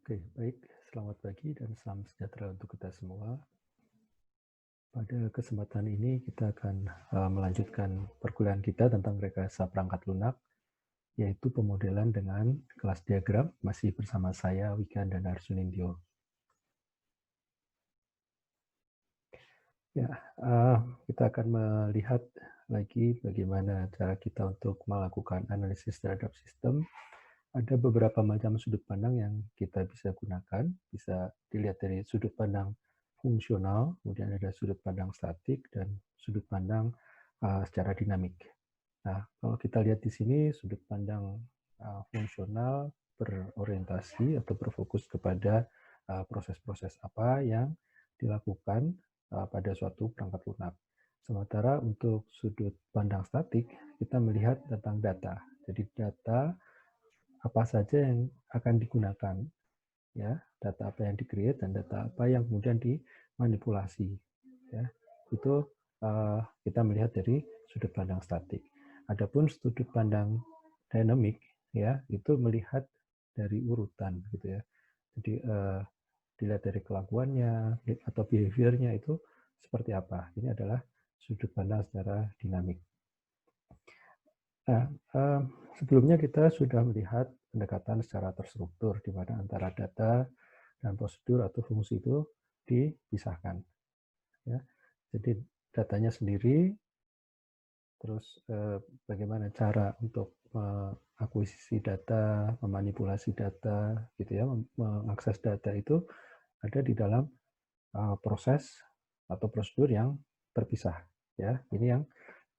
Oke, baik. Selamat pagi dan salam sejahtera untuk kita semua. Pada kesempatan ini kita akan melanjutkan perkuliahan kita tentang rekayasa perangkat lunak, yaitu pemodelan dengan kelas diagram, masih bersama saya, Wikan dan Arsunindyo. Ya, kita akan melihat lagi bagaimana cara kita untuk melakukan analisis terhadap sistem. Ada beberapa macam sudut pandang yang kita bisa gunakan, bisa dilihat dari sudut pandang fungsional, kemudian ada sudut pandang statik, dan sudut pandang secara dinamik. Nah, kalau kita lihat di sini, sudut pandang fungsional berorientasi atau berfokus kepada proses-proses apa yang dilakukan pada suatu perangkat lunak. Sementara untuk sudut pandang statik, kita melihat tentang data. Jadi data apa saja yang akan digunakan, ya, data apa yang di-create dan data apa yang kemudian dimanipulasi, ya. Itu kita melihat dari sudut pandang statik. Adapun sudut pandang dynamic, ya, itu melihat dari urutan, gitu ya. Jadi dilihat dari kelakuannya atau behavior-nya itu seperti apa. Ini adalah sudut pandang secara dinamik. Nah, sebelumnya kita sudah melihat pendekatan secara terstruktur, di mana antara data dan prosedur atau fungsi itu dipisahkan. Ya. Jadi datanya sendiri, terus bagaimana cara untuk mengakuisisi data, memanipulasi data, gitu ya, mengakses data itu ada di dalam proses atau prosedur yang terpisah. Ya, ini yang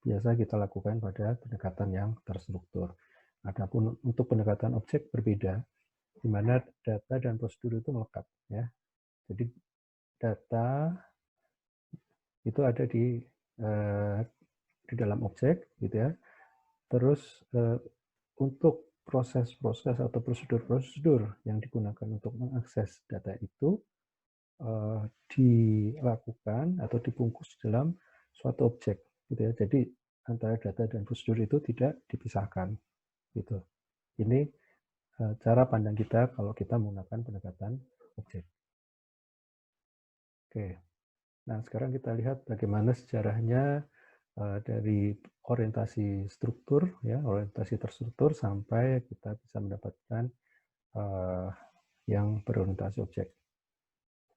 biasa kita lakukan pada pendekatan yang terstruktur. Adapun untuk pendekatan objek berbeda, di mana data dan prosedur itu melekat, ya. Jadi data itu ada di dalam objek, gitu ya. Terus untuk proses-proses atau prosedur-prosedur yang digunakan untuk mengakses data itu dilakukan atau dibungkus dalam suatu objek, gitu ya. Jadi antara data dan prosedur itu tidak dipisahkan, gitu. Ini cara pandang kita kalau kita menggunakan pendekatan objek. Oke, nah sekarang kita lihat bagaimana sejarahnya dari orientasi struktur, ya, orientasi terstruktur sampai kita bisa mendapatkan yang berorientasi objek.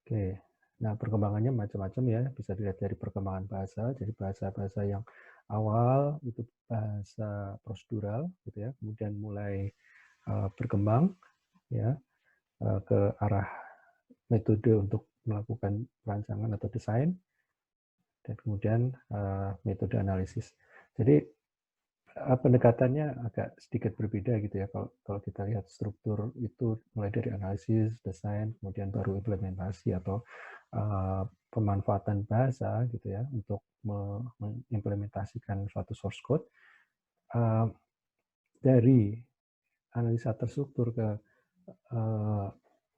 Oke, nah perkembangannya macam-macam, ya, bisa dilihat dari perkembangan bahasa. Jadi bahasa-bahasa yang awal itu bahasa prosedural, gitu ya, kemudian mulai berkembang, ya, ke arah metode untuk melakukan perancangan atau desain, dan kemudian metode analisis. Jadi pendekatannya agak sedikit berbeda, gitu ya. Kalau kita lihat struktur itu mulai dari analisis, desain, kemudian baru implementasi atau pemanfaatan bahasa, gitu ya, untuk mengimplementasikan suatu source code. Dari analisa terstruktur ke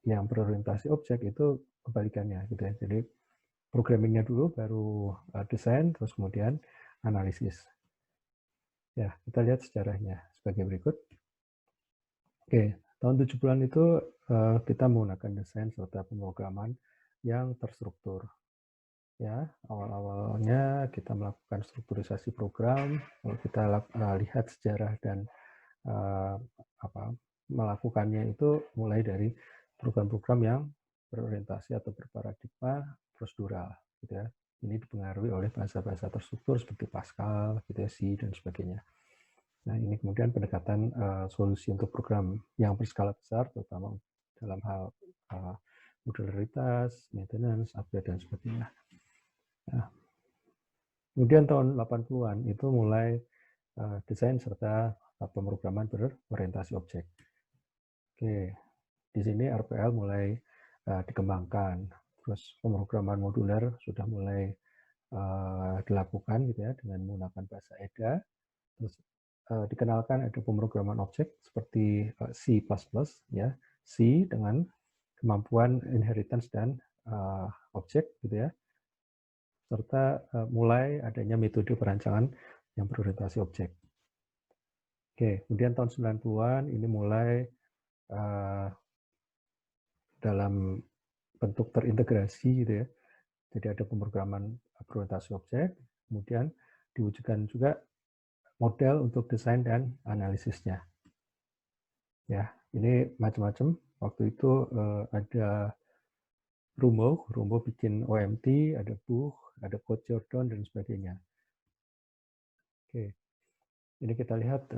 yang berorientasi objek itu kebalikannya, gitu ya. Jadi programmingnya dulu, baru desain, terus kemudian analisis. Ya, kita lihat sejarahnya sebagai berikut. Oke, tahun 70-an itu kita menggunakan desain serta pemrograman yang terstruktur. Ya, awal-awalnya kita melakukan strukturisasi program. Kalau kita lihat sejarah dan melakukannya itu mulai dari program-program yang berorientasi atau berparadigma prosedural, gitu ya. Ini dipengaruhi oleh bahasa-bahasa terstruktur seperti Pascal, gitu ya, C, dan sebagainya. Nah, ini kemudian pendekatan solusi untuk program yang berskala besar, terutama dalam hal modularitas, maintenance, upgrade, dan sebagainya. Nah, kemudian tahun 80-an itu mulai desain serta pemrograman berorientasi objek. Oke, di sini RPL mulai dikembangkan, terus pemrograman moduler sudah mulai dilakukan, gitu ya, dengan menggunakan bahasa EDA. Terus dikenalkan ada pemrograman objek seperti C++, ya, C dengan kemampuan inheritance dan objek, gitu ya, serta mulai adanya metode perancangan yang berorientasi objek. Oke, kemudian tahun 90-an ini mulai dalam bentuk terintegrasi gitu ya. Jadi ada pemrograman implementasi objek, kemudian diwujudkan juga model untuk desain dan analisisnya. Ya, ini macam-macam. Waktu itu ada Rumbo bikin OMT, ada Buch, ada Code Jordan dan sebagainya. Oke, ini kita lihat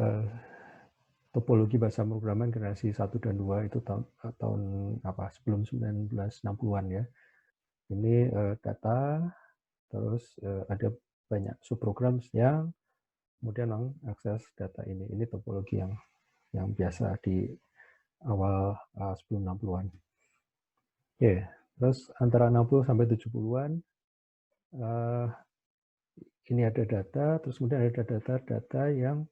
topologi bahasa pemrograman generasi 1 dan 2 itu tahun apa sebelum 1960-an ya. Ini data, terus ada banyak subprogram yang kemudian mengakses data ini. Ini topologi yang biasa di awal sebelum 60-an. Oke, terus antara 60 sampai 70-an ini ada data, terus kemudian ada data-data yang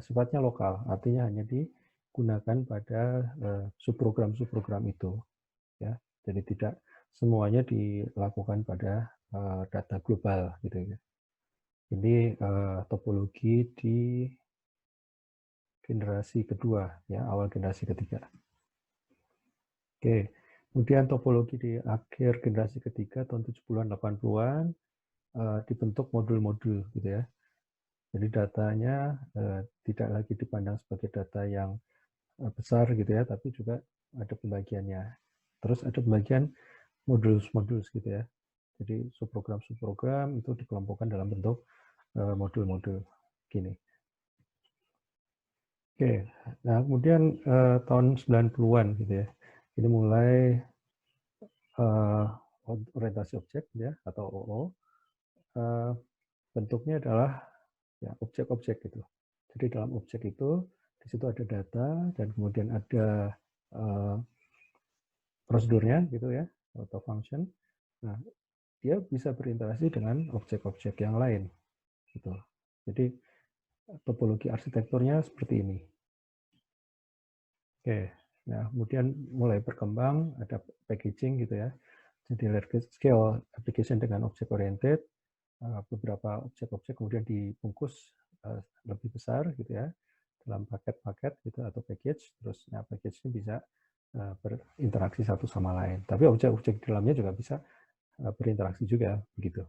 sifatnya lokal, artinya hanya digunakan pada subprogram-subprogram itu. Ya, jadi tidak semuanya dilakukan pada data global gitu ya. Ini topologi di generasi kedua, ya awal generasi ketiga. Oke, kemudian topologi di akhir generasi ketiga tahun 70-an 80-an dibentuk modul-modul gitu ya. Jadi datanya tidak lagi dipandang sebagai data yang besar gitu ya, tapi juga ada pembagiannya. Terus ada pembagian modul-modul gitu ya. Jadi subprogram-subprogram itu dikelompokkan dalam bentuk modul-modul gini. Oke, nah kemudian tahun 90-an gitu ya. Ini mulai orientasi objek ya atau OO. Bentuknya adalah ya objek-objek gitu. Jadi dalam objek itu di situ ada data dan kemudian ada prosedurnya gitu ya atau function. Nah, dia bisa berinteraksi dengan objek-objek yang lain gitu. Jadi topologi arsitekturnya seperti ini. Oke, nah kemudian mulai berkembang ada packaging gitu ya. Jadi large scale application dengan object oriented, beberapa objek-objek kemudian dibungkus lebih besar gitu ya dalam paket-paket gitu atau package. Terus nah package ini bisa berinteraksi satu sama lain. Tapi objek-objek di dalamnya juga bisa berinteraksi juga begitu.